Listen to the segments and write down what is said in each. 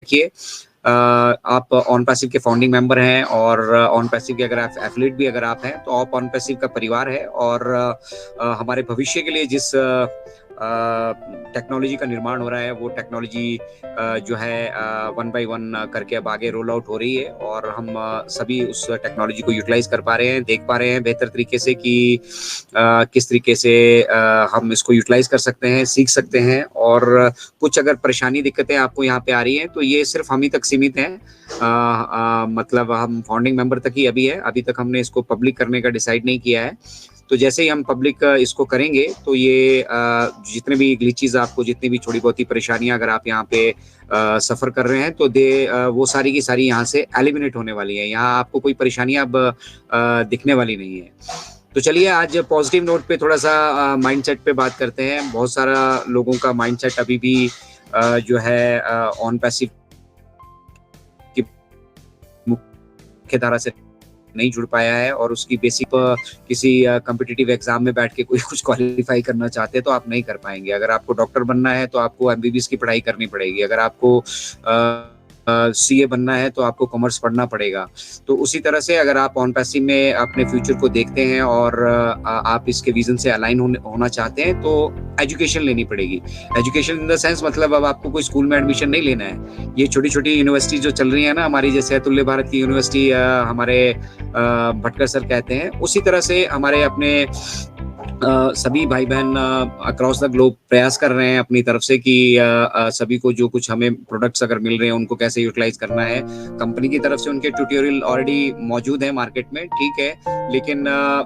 देखिए आप on passive के फाउंडिंग मेंबर हैं और ऑन पैसिव के अगर आप एफिलिएट भी अगर आप हैं तो आप ऑन पैसिव का परिवार है और हमारे भविष्य के लिए जिस टेक्नोलॉजी का निर्माण हो रहा है वो टेक्नोलॉजी जो है वन बाय वन करके अब आगे रोल आउट हो रही है और हम सभी उस टेक्नोलॉजी को यूटिलाइज कर पा रहे हैं, देख पा रहे हैं बेहतर तरीके से कि किस तरीके से हम इसको यूटिलाइज कर सकते हैं, सीख सकते हैं। और कुछ अगर परेशानी दिक्कतें आपको यहाँ पे आ रही हैं तो ये सिर्फ हम ही तक सीमित हैं, मतलब हम फाउंडिंग मेंबर तक ही अभी है, अभी तक हमने इसको पब्लिक करने का डिसाइड नहीं किया है। तो जैसे ही हम पब्लिक इसको करेंगे तो ये जितने भी ग्लिचेस आपको जितनी भी छोटी बहुत ही परेशानियां अगर आप यहाँ पे सफर कर रहे हैं तो वो सारी की सारी यहाँ से एलिमिनेट होने वाली है, यहाँ आपको कोई परेशानियां अब दिखने वाली नहीं है। तो चलिए आज पॉजिटिव नोट पे थोड़ा सा माइंडसेट पे बात करते हैं। बहुत सारा लोगों का माइंडसेट अभी भी जो है ऑन पैसिव की मुख्य धारा से नहीं जुड़ पाया है और उसकी बेसिक किसी कॉम्पिटिटिव एग्जाम में बैठ के कोई कुछ क्वालिफाई करना चाहते हैं तो आप नहीं कर पाएंगे। अगर आपको डॉक्टर बनना है तो आपको एमबीबीएस की पढ़ाई करनी पड़ेगी, अगर आपको सीए बनना है तो आपको कॉमर्स पढ़ना पड़ेगा। तो उसी तरह से अगर आप ऑन पैसिव में अपने फ्यूचर को देखते हैं और आप इसके विजन से अलाइन होना चाहते हैं तो एजुकेशन लेनी पड़ेगी। एजुकेशन इन द सेंस मतलब अब आपको कोई स्कूल में एडमिशन नहीं लेना है। ये छोटी छोटी यूनिवर्सिटी जो चल रही है ना हमारी, जैसे अतुल्य भारत की यूनिवर्सिटी हमारे भटकर सर कहते हैं, उसी तरह से हमारे अपने सभी भाई बहन अक्रॉस द ग्लोब प्रयास कर रहे हैं अपनी तरफ से कि सभी को जो कुछ हमें प्रोडक्ट्स अगर मिल रहे हैं उनको कैसे यूटिलाइज करना है। कंपनी की तरफ से उनके ट्यूटोरियल ऑलरेडी मौजूद है मार्केट में, ठीक है, लेकिन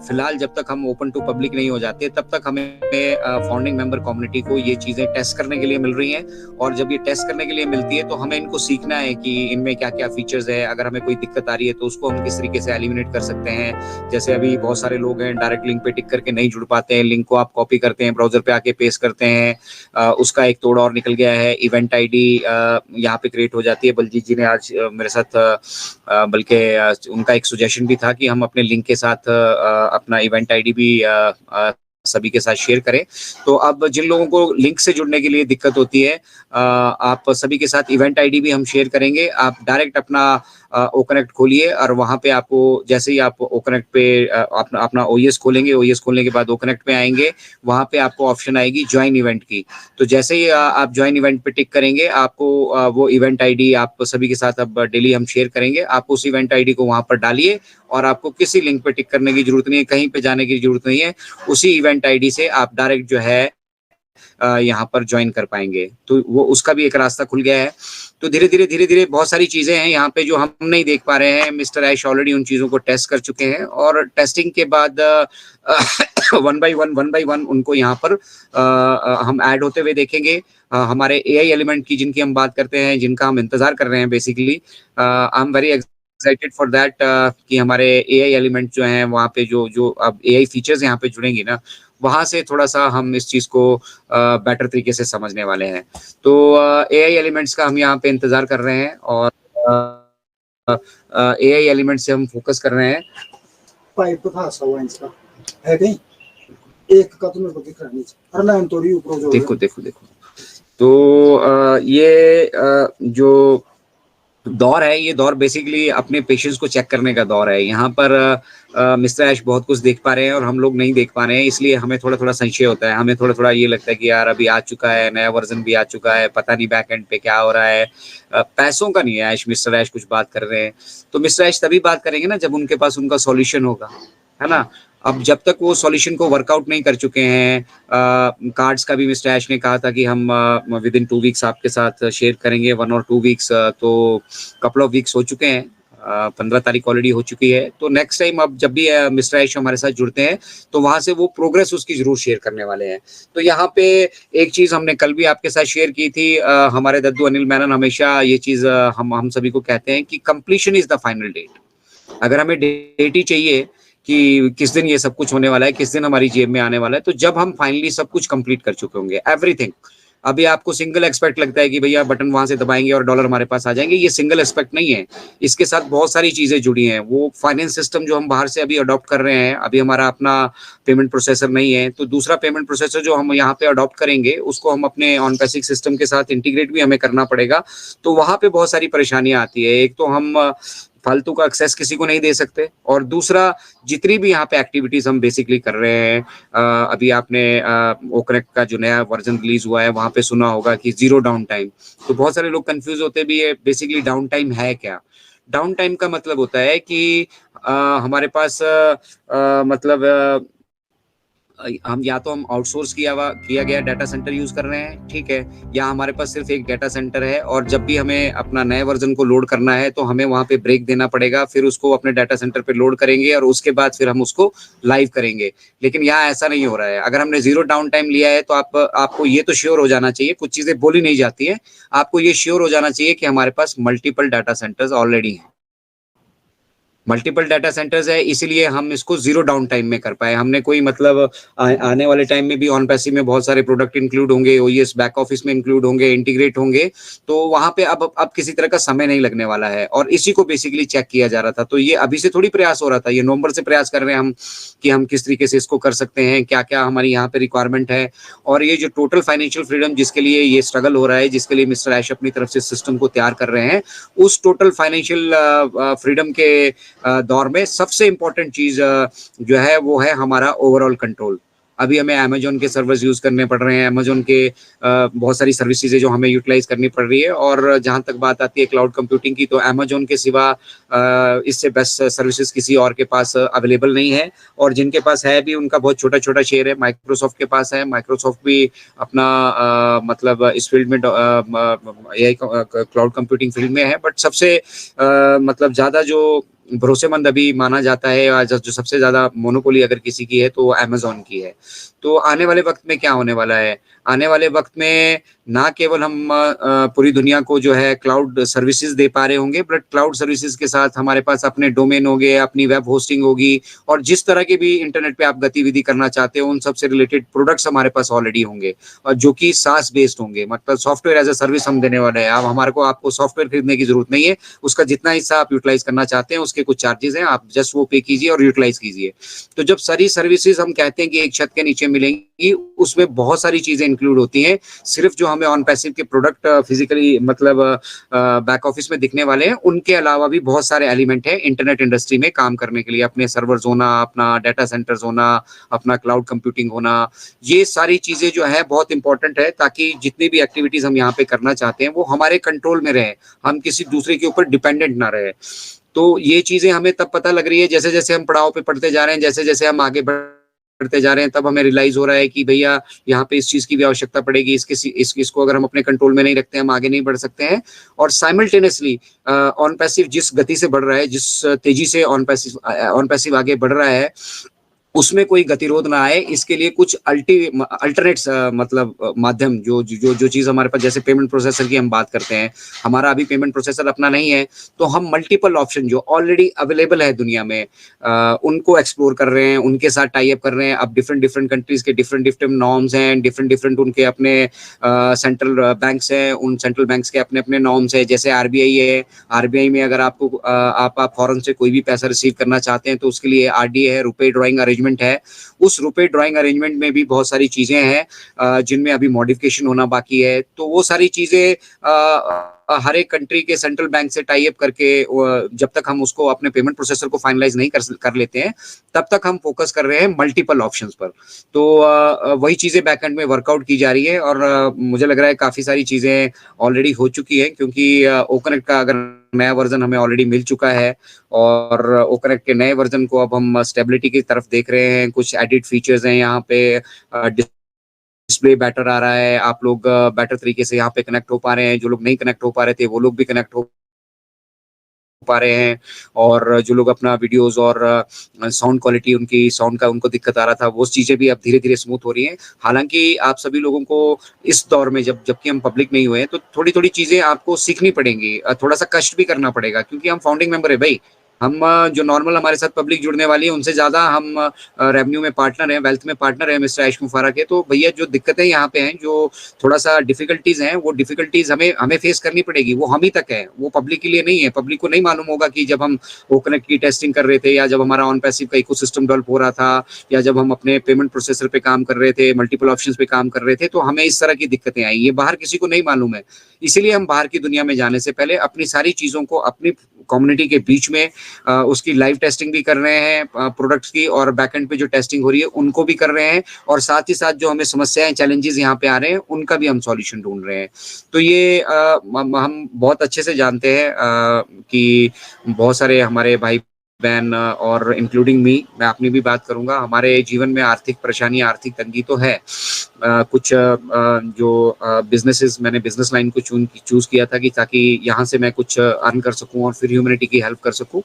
फिलहाल जब तक हम ओपन टू पब्लिक नहीं हो जाते तब तक हमें फाउंडिंग मेंबर कम्युनिटी को ये चीजें टेस्ट करने के लिए मिल रही हैं। और जब ये टेस्ट करने के लिए मिलती है तो हमें इनको सीखना है कि इनमें क्या क्या फीचर्स है, अगर हमें कोई दिक्कत आ रही है तो उसको हम किस तरीके से एलिमिनेट कर सकते हैं। जैसे अभी बहुत सारे लोग हैं डायरेक्ट लिंक पे टिक करके नहीं जुड़ पाते हैं, लिंक को आप कॉपी करते हैं, ब्राउजर पे आके पेस्ट करते हैं, उसका एक तोड़ और निकल गया है। इवेंट आईडी यहाँ पे क्रिएट हो जाती है। बलजीत जी ने आज मेरे साथ बल्कि उनका एक सुजेशन भी था कि हम अपने लिंक के साथ अपना इवेंट आईडी भी सभी के साथ शेयर करें। तो अब जिन लोगों को लिंक से जुड़ने के लिए दिक्कत होती है, आप सभी के साथ इवेंट आईडी भी हम शेयर करेंगे। आप डायरेक्ट अपना ओकनेक्ट खोलिए और वहां पे आपको जैसे ही आप ओकनेक्ट पे अपना ओएस खोलेंगे, ओएस खोलने के बाद ओकनेक्ट पे आएंगे, वहां पे आपको ऑप्शन आएगी ज्वाइन इवेंट की। तो जैसे ही आप ज्वाइन इवेंट पे टिक करेंगे आपको वो इवेंट आईडी आप सभी के साथ अब डेली हम शेयर करेंगे। आप उस इवेंट आईडी को वहां पर डालिए और आपको किसी लिंक पे टिक करने की जरूरत नहीं है, कहीं पे जाने की जरूरत नहीं है। उसी इवेंट आईडी से आप डायरेक्ट जो है यहाँ पर ज्वाइन कर पाएंगे। तो वो उसका भी एक रास्ता खुल गया है। तो धीरे धीरे बहुत सारी चीजें हैं यहाँ पे जो हम नहीं देख पा रहे हैं। मिस्टर ऐश ऑलरेडी उन चीजों को टेस्ट कर चुके हैं और टेस्टिंग के बाद वन बाय वन उनको यहाँ पर हम ऐड होते हुए देखेंगे। हमारे एआई एलिमेंट की जिनकी हम बात करते हैं, जिनका हम इंतजार कर रहे हैं, basically I am very excited for that कि हमारे एआई एलिमेंट जो हैं वहाँ पे जो अब एआई फीचर्स यहाँ पे जुड़ेंगी ना, वहां से थोड़ा सा हम इस चीज को बेटर तरीके से समझने वाले हैं। तो एआई एलिमेंट्स का हम यहाँ पे इंतजार कर रहे हैं और एआई एलिमेंट से हम फोकस कर रहे हैं। पाइप था इसका है कहीं एक का तुम्हें दिख रहा नहीं, हर लाइन तोड़ी ऊपर जो देखो तो ये जो दौर है, ये दौर बेसिकली अपने पेशेंस को चेक करने का दौर है। यहाँ पर मिस्टर ऐश बहुत कुछ देख पा रहे हैं और हम लोग नहीं देख पा रहे हैं, इसलिए हमें थोड़ा थोड़ा संशय होता है। हमें थोड़ा थोड़ा ये लगता है कि यार अभी आ चुका है, नया वर्जन भी आ चुका है, पता नहीं बैक एंड पे क्या हो रहा है। पैसों का नहीं है ऐश, मिस्टर ऐश कुछ बात कर रहे हैं तो मिस्टर ऐश तभी बात करेंगे ना जब उनके पास उनका सॉल्यूशन होगा, है ना। अब जब तक वो सॉल्यूशन को वर्कआउट नहीं कर चुके हैं, कार्ड्स का भी मिस्टर ऐश ने कहा था कि हम विद इन 2 वीक्स आपके साथ शेयर करेंगे, 1 और 2 वीक्स, तो कपल ऑफ वीक्स हो चुके हैं, 15 तारीख ऑलरेडी हो चुकी है। तो नेक्स्ट टाइम अब जब भी मिस्टर ऐश हमारे साथ जुड़ते हैं तो वहां से वो प्रोग्रेस उसकी जरूर शेयर करने वाले हैं। तो यहाँ पे एक चीज हमने कल भी आपके साथ शेयर की थी, हमारे दद्दू अनिल मेनन हमेशा ये चीज हम सभी को कहते हैं कि completion is the final date. अगर हमें डेट ही चाहिए कि किस दिन ये सब कुछ होने वाला है, किस दिन हमारी जेब में आने वाला है, तो जब हम फाइनली सब कुछ कंप्लीट कर चुके होंगे, एवरीथिंग, अभी आपको सिंगल एस्पेक्ट लगता है कि भैया बटन वहां से दबाएंगे और डॉलर हमारे पास आ जाएंगे, ये सिंगल एस्पेक्ट नहीं है। इसके साथ बहुत सारी चीजें जुड़ी हैं। वो फाइनेंस सिस्टम जो हम बाहर से अभी अडॉप्ट कर रहे हैं, अभी हमारा अपना पेमेंट प्रोसेसर नहीं है, तो दूसरा पेमेंट प्रोसेसर जो हम यहाँ पे अडॉप्ट करेंगे उसको हम अपने ऑन पैसिव सिस्टम के साथ इंटीग्रेट भी हमें करना पड़ेगा। तो वहां पे बहुत सारी परेशानियां आती है। एक तो हम फालतू का एक्सेस किसी को नहीं दे सकते, और दूसरा जितनी भी यहाँ पे एक्टिविटीज हम बेसिकली कर रहे हैं, अभी आपने ओकनेक्ट का जो नया वर्जन रिलीज हुआ है वहां पे सुना होगा कि जीरो डाउन टाइम। तो बहुत सारे लोग कंफ्यूज होते भी है, बेसिकली डाउन टाइम है क्या। डाउन टाइम का मतलब होता है कि हमारे पास मतलब हम या तो हम आउटसोर्स किया गया डाटा सेंटर यूज कर रहे हैं, ठीक है, या हमारे पास सिर्फ एक डाटा सेंटर है, और जब भी हमें अपना नए वर्जन को लोड करना है तो हमें वहां पे ब्रेक देना पड़ेगा, फिर उसको अपने डाटा सेंटर पे लोड करेंगे और उसके बाद फिर हम उसको लाइव करेंगे। लेकिन यहाँ ऐसा नहीं हो रहा है। अगर हमने जीरो डाउन टाइम लिया है तो आपको ये तो श्योर हो जाना चाहिए, कुछ चीजें बोली नहीं जाती है, आपको ये श्योर हो जाना चाहिए कि हमारे पास मल्टीपल डाटा सेंटर्स ऑलरेडी हैं। मल्टीपल डाटा सेंटर्स है, इसीलिए हम इसको जीरो डाउन टाइम में कर पाए। हमने कोई मतलब आने वाले टाइम में भी ऑन पैसिव में बहुत सारे प्रोडक्ट इंक्लूड होंगे, ओईएस बैक ऑफिस में इंक्लूड होंगे, इंटीग्रेट होंगे, तो वहां पे अब किसी तरह का समय नहीं लगने वाला है, और इसी को बेसिकली चेक किया जा रहा था। तो ये अभी से थोड़ी प्रयास हो रहा था, ये नवंबर से प्रयास कर रहे हैं हम कि हम किस तरीके से इसको कर सकते हैं, क्या क्या हमारी यहाँ पे रिक्वायरमेंट है। और ये जो टोटल फाइनेंशियल फ्रीडम जिसके लिए ये स्ट्रगल हो रहा है, जिसके लिए मिस्टर ऐश अपनी तरफ से सिस्टम को तैयार कर रहे हैं, उस टोटल फाइनेंशियल फ्रीडम के दौर में सबसे इंपॉर्टेंट चीज जो है वो है हमारा ओवरऑल कंट्रोल। अभी हमें अमेजोन के सर्वर्स यूज करने पड़ रहे हैं, अमेजोन के बहुत सारी सर्विसेज जो हमें यूटिलाइज करनी पड़ रही है। और जहां तक बात आती है क्लाउड कंप्यूटिंग की, तो अमेजोन के सिवा इससे बेस्ट सर्विसेज किसी और के पास अवेलेबल नहीं है, और जिनके पास है भी उनका बहुत छोटा छोटा शेयर है। माइक्रोसॉफ्ट के पास है, माइक्रोसॉफ्ट भी अपना मतलब इस फील्ड में क्लाउड कंप्यूटिंग फील्ड में है, बट सबसे मतलब ज्यादा जो भरोसेमंद अभी माना जाता है, आज जो सबसे ज्यादा मोनोपोली अगर किसी की है तो अमेजोन की है। तो आने वाले वक्त में क्या होने वाला है, आने वाले वक्त में ना केवल हम पूरी दुनिया को जो है क्लाउड सर्विसेज दे पा रहे होंगे, बट क्लाउड सर्विसेज के साथ हमारे पास अपने डोमेन हो गए, अपनी वेब होस्टिंग होगी, और जिस तरह की भी इंटरनेट पे आप गतिविधि करना चाहते हो उन सबसे रिलेटेड प्रोडक्ट्स हमारे पास ऑलरेडी होंगे, और जो कि सास बेस्ड होंगे, मतलब सॉफ्टवेयर एज ए सर्विस हम देने वाले हैं। अब हमारे को आपको सॉफ्टवेयर खरीदने की जरूरत नहीं है, उसका जितना हिस्सा आप यूटिलाइज करना चाहते हैं उसके कुछ चार्जेस हैं, आप जस्ट वो पे कीजिए और यूटिलाइज कीजिए। तो जब सारी सर्विसेज हम कहते हैं कि एक छत के नीचे मिलेंगी, उसमें बहुत सारी चीजें इंक्लूड होती हैं। सिर्फ जो हमें ऑन पैसिव के प्रोडक्ट फिजिकली मतलब बैक ऑफिस में दिखने वाले हैं, उनके अलावा भी बहुत सारे एलिमेंट हैं इंटरनेट इंडस्ट्री में काम करने के लिए। अपने सर्वर्स होना, अपना डाटा सेंटर्स होना, अपना क्लाउड कंप्यूटिंग होना, ये सारी चीजें जो है बहुत इंपॉर्टेंट है, ताकि जितनी भी एक्टिविटीज हम यहाँ पे करना चाहते हैं वो हमारे कंट्रोल में रहे, हम किसी दूसरे के ऊपर डिपेंडेंट ना रहे। तो ये चीजें हमें तब पता लग रही है जैसे जैसे हम पड़ाव पे पढ़ते जा रहे हैं, जैसे जैसे हम आगे बढ़ते जा रहे हैं, तब हमें रियलाइज हो रहा है कि भैया यहाँ पे इस चीज की भी आवश्यकता पड़ेगी, इसको अगर हम अपने कंट्रोल में नहीं रखते हम आगे नहीं बढ़ सकते हैं। और साइमल्टेनियसली ऑन पैसिव जिस गति से बढ़ रहा है, जिस तेजी से ऑन पैसिव आगे बढ़ रहा है, उसमें कोई गतिरोध ना आए, इसके लिए कुछ अल्टरनेट्स मतलब माध्यम जो जो जो चीज हमारे पास, जैसे पेमेंट प्रोसेसर की हम बात करते हैं, हमारा अभी पेमेंट प्रोसेसर अपना नहीं है, तो हम मल्टीपल ऑप्शन जो ऑलरेडी अवेलेबल है दुनिया में उनको एक्सप्लोर कर रहे हैं, उनके साथ टाई अप कर रहे हैं। अब डिफरेंट डिफरेंट कंट्रीज के डिफरेंट डिफरेंट नॉर्म्स हैं, डिफरेंट डिफरेंट उनके अपने सेंट्रल बैंक्स हैं, उन सेंट्रल बैंक्स के अपने अपने नॉर्म्स है। जैसे आरबीआई है, आरबीआई में अगर आपको आप फॉरेन से कोई भी पैसा रिसीव करना चाहते हैं तो उसके लिए आरडीए है, रुपए ड्रॉइंग अरेंजमेंट है। उस रुपए ड्रॉइंग अरेंजमेंट में भी बहुत सारी चीजें हैं जिनमें अभी मॉडिफिकेशन होना बाकी है। तो वो सारी चीजें हर एक कंट्री के सेंट्रल बैंक से टाई अप करके जब तक हम उसको अपने पेमेंट प्रोसेसर को फाइनलाइज नहीं कर लेते हैं, तब तक हम फोकस कर रहे हैं मल्टीपल ऑप्शंस पर। तो वही चीजें बैकएंड में वर्कआउट की जा रही है, और मुझे लग रहा है काफी सारी चीजें ऑलरेडी हो चुकी हैं, क्योंकि ओकनेक्ट का अगर नया वर्जन हमें ऑलरेडी मिल चुका है, और ओकनेक्ट के नए वर्जन को अब हम स्टेबिलिटी की तरफ देख रहे हैं। कुछ एडिट फीचर्स हैं यहाँ पे, डिस्प्ले बेटर आ रहा है, आप लोग बेटर तरीके से यहाँ पे कनेक्ट हो पा रहे हैं, जो लोग नहीं कनेक्ट हो पा रहे थे वो लोग भी कनेक्ट हो पा रहे हैं, और जो लोग अपना वीडियोस और साउंड क्वालिटी, उनकी साउंड का उनको दिक्कत आ रहा था, वो चीजें भी अब धीरे धीरे स्मूथ हो रही हैं। हालांकि आप सभी लोगों को इस दौर में जबकि हम पब्लिक नहीं हुए हैं, तो थोड़ी थोड़ी चीजें आपको सीखनी पड़ेंगी, थोड़ा सा कष्ट भी करना पड़ेगा, क्योंकि हम फाउंडिंग मेंबर है भाई। हम जो नॉर्मल हमारे साथ पब्लिक जुड़ने वाली है उनसे ज़्यादा हम रेवेन्यू में पार्टनर हैं, वेल्थ में पार्टनर हैं मिस्टर आयुष मुफारा के। तो भैया जो दिक्कतें यहाँ पे हैं, जो थोड़ा-सा डिफ़िकल्टीज़ हैं, वो डिफ़िकल्टीज़ हमें हमें फेस करनी पड़ेगी। वो हम ही तक है, वो पब्लिक के लिए नहीं है। पब्लिक को नहीं मालूम होगा कि जब हम ओकनेट की टेस्टिंग कर रहे थे या जब हमारा ऑन पैसिव का इकोसिस्टम डेवलप हो रहा था या जब हम अपने पेमेंट प्रोसेसर पे काम कर रहे थे, मल्टीपल ऑप्शंस पे काम कर रहे थे, तो हमें इस तरह की दिक्कतें आई। ये बाहर किसी को नहीं मालूम है। इसीलिए हम बाहर की दुनिया में जाने से पहले अपनी सारी चीज़ों को अपनी कम्युनिटी के बीच में उसकी लाइव टेस्टिंग भी कर रहे हैं प्रोडक्ट्स की, और बैकएंड पे जो टेस्टिंग हो रही है उनको भी कर रहे हैं, और साथ ही साथ जो हमें समस्याएं चैलेंजेस यहाँ पे आ रहे हैं उनका भी हम सॉल्यूशन ढूंढ रहे हैं। तो ये हम बहुत अच्छे से जानते हैं कि बहुत सारे हमारे भाई बहन और इंक्लूडिंग मी, मैं अपनी भी बात करूंगा, हमारे जीवन में आर्थिक परेशानी, आर्थिक तंगी तो है। कुछ जो बिजनेसेस, मैंने बिजनेस लाइन को चूज किया था कि ताकि यहाँ से मैं कुछ अर्न कर सकूं और फिर ह्यूमैनिटी की हेल्प कर सकूं।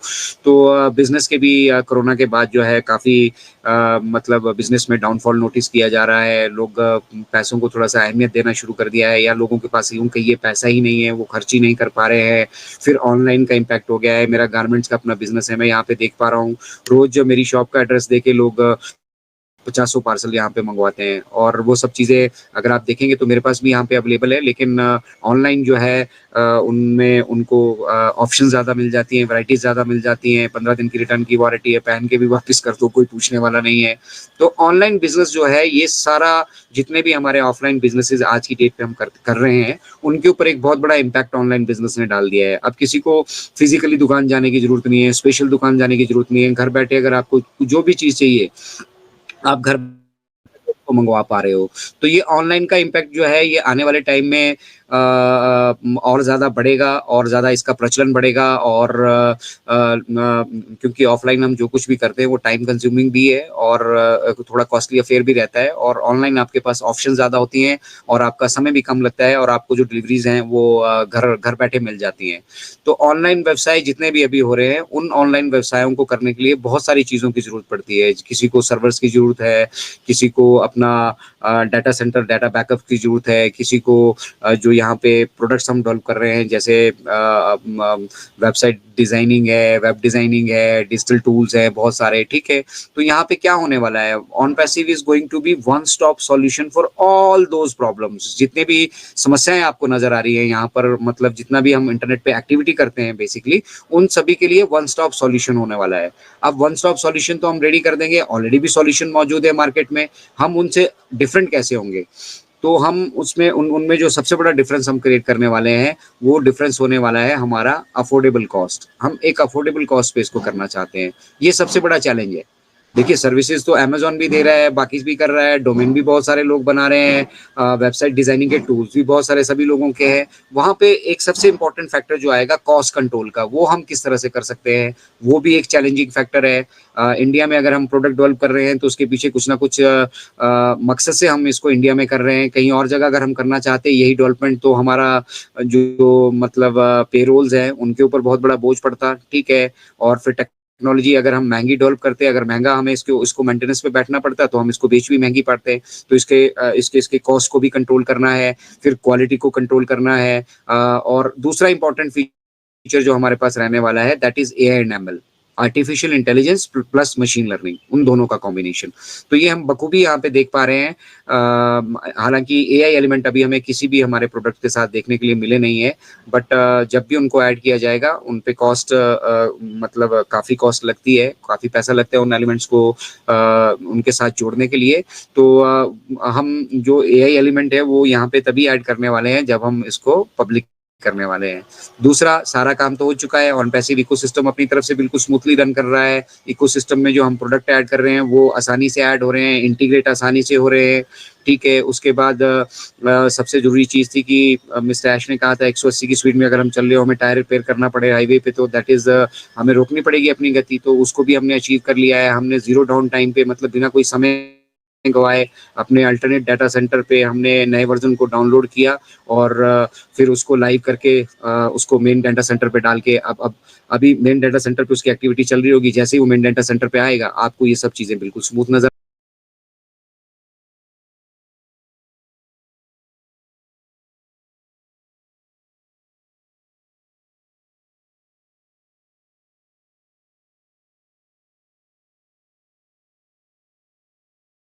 तो बिजनेस के भी कोरोना के बाद जो है काफ़ी मतलब बिजनेस में डाउनफॉल नोटिस किया जा रहा है। लोग पैसों को थोड़ा सा अहमियत देना शुरू कर दिया है, या लोगों के पास यूं कहिए पैसा ही नहीं है, वो खर्च ही नहीं कर पा रहे हैं। फिर ऑनलाइन का इम्पैक्ट हो गया है। मेरा गारमेंट्स का अपना बिजनेस है, मैं यहाँ पे देख पा रहा हूँ रोज मेरी शॉप का एड्रेस देके लोग 50 पार्सल यहाँ पे मंगवाते हैं, और वो सब चीज़ें अगर आप देखेंगे तो मेरे पास भी यहाँ पे अवेलेबल है। लेकिन ऑनलाइन जो है उनमें उनको ऑप्शन ज़्यादा मिल जाती हैं, वैराइटीज़ ज़्यादा मिल जाती हैं। 15 दिन की रिटर्न की वारंटी है, पहन के भी वापस कर दो, कोई पूछने वाला नहीं है। तो ऑनलाइन बिजनेस जो है, ये सारा जितने भी हमारे ऑफलाइन बिजनेसेस आज की डेट पे हम कर रहे हैं, उनके ऊपर एक बहुत बड़ा इम्पैक्ट ऑनलाइन बिजनेस ने डाल दिया है। अब किसी को फिजिकली दुकान जाने की जरूरत नहीं है, स्पेशल दुकान जाने की जरूरत नहीं है। घर बैठे अगर आपको जो भी चीज़ चाहिए आप घर को मंगवा पा रहे हो। तो ये ऑनलाइन का इम्पैक्ट जो है, ये आने वाले टाइम में और ज़्यादा बढ़ेगा, और ज़्यादा इसका प्रचलन बढ़ेगा। और क्योंकि ऑफलाइन हम जो कुछ भी करते हैं वो टाइम कंज्यूमिंग भी है, और थोड़ा कॉस्टली अफेयर भी रहता है। और ऑनलाइन आपके पास ऑप्शन ज़्यादा होती हैं, और आपका समय भी कम लगता है, और आपको जो डिलीवरीज हैं वो घर घर बैठे मिल जाती हैं। तो ऑनलाइन व्यवसाय जितने भी अभी हो रहे हैं, उन ऑनलाइन व्यवसायों को करने के लिए बहुत सारी चीज़ों की ज़रूरत पड़ती है। किसी को सर्वर्स की ज़रूरत है, किसी को अपना डाटा सेंटर, डाटा बैकअप की ज़रूरत है, किसी को जो यहाँ पे प्रोडक्ट्स हम डेवलप कर रहे हैं, जैसे वेबसाइट डिजाइनिंग है, वेब डिजाइनिंग है, डिजिटल टूल्स है बहुत सारे, ठीक है। तो यहाँ पे क्या होने वाला है, on passive is going to be one stop solution for all those problems. जितने भी समस्याएं आपको नजर आ रही है यहाँ पर, मतलब जितना भी हम इंटरनेट पे एक्टिविटी करते हैं बेसिकली, उन सभी के लिए वन स्टॉप सॉल्यूशन होने वाला है। अब वन स्टॉप सॉल्यूशन तो हम रेडी कर देंगे, ऑलरेडी भी सॉल्यूशन मौजूद है मार्केट में, हम उनसे डिफरेंट कैसे होंगे? तो हम उसमें उनमें जो सबसे बड़ा डिफरेंस हम क्रिएट करने वाले हैं, वो डिफरेंस होने वाला है हमारा अफोर्डेबल कॉस्ट। हम एक अफोर्डेबल कॉस्ट पे इसको करना चाहते हैं, ये सबसे बड़ा चैलेंज है। देखिए, सर्विसेज तो अमेजोन भी दे रहा है, बाकी भी कर रहा है, डोमेन भी बहुत सारे लोग बना रहे हैं, वेबसाइट डिजाइनिंग के टूल्स भी बहुत सारे सभी लोगों के हैं। वहां पे एक सबसे इंपॉर्टेंट फैक्टर जो आएगा कॉस्ट कंट्रोल का, वो हम किस तरह से कर सकते हैं, वो भी एक चैलेंजिंग फैक्टर है। इंडिया में अगर हम प्रोडक्ट डेवलप कर रहे हैं तो उसके पीछे कुछ ना कुछ मकसद से हम इसको इंडिया में कर रहे हैं। कहीं और जगह अगर हम करना चाहते हैं यही डेवलपमेंट, तो हमारा जो मतलब पेरोल्स है उनके ऊपर बहुत बड़ा बोझ पड़ता, ठीक है। और फिर टेक्नोलॉजी अगर हम महंगी डेवलप करते हैं, अगर महंगा हमें इसको मेंटेनेंस पे बैठना पड़ता है, तो हम इसको बेच भी महंगी पाते हैं। तो इसके कॉस्ट को भी कंट्रोल करना है, फिर क्वालिटी को कंट्रोल करना है। और दूसरा इंपॉर्टेंट फीचर जो हमारे पास रहने वाला है, that is AI and ML, artificial intelligence plus machine learning, उन दोनों का कॉम्बिनेशन। तो ये हम बखूबी यहाँ पे देख पा रहे हैं। हालांकि एआई एलिमेंट अभी हमें किसी भी हमारे प्रोडक्ट के साथ देखने के लिए मिले नहीं है, बट जब भी उनको ऐड किया जाएगा उन पे कॉस्ट मतलब काफ़ी कॉस्ट लगती है, काफ़ी पैसा लगता है उन एलिमेंट्स को उनके साथ जोड़ने के लिए। तो हम जो एआई एलिमेंट है वो यहाँ पे तभी ऐड करने वाले हैं जब हम इसको पब्लिक करने वाले हैं। दूसरा, सारा काम तो हो चुका है, ऑन पैसिव इकोसिस्टम अपनी तरफ से बिल्कुल स्मूथली रन कर रहा है। इकोसिस्टम में जो हम प्रोडक्ट ऐड कर रहे हैं वो आसानी से ऐड हो रहे हैं, इंटीग्रेट आसानी से हो रहे हैं, ठीक है। उसके बाद सबसे जरूरी चीज थी कि मिस्टर ऐश ने कहा था 180 की स्पीड में अगर हम चल रहे हो, हमें टायर रिपेयर करना पड़े हाईवे पे, तो दैट इज हमें रोकनी पड़ेगी अपनी गति, तो उसको भी हमने अचीव कर लिया है। हमने जीरो डाउन टाइम पे, मतलब बिना कोई समय गवाए, अपने अल्टरनेट डाटा सेंटर पे हमने नए वर्जन को डाउनलोड किया, और फिर उसको लाइव करके उसको मेन डाटा सेंटर पे डाल के अब अभी मेन डाटा सेंटर पे उसकी एक्टिविटी चल रही होगी। जैसे ही वो मेन डाटा सेंटर पे आएगा, आपको ये सब चीजें बिल्कुल स्मूथ नजर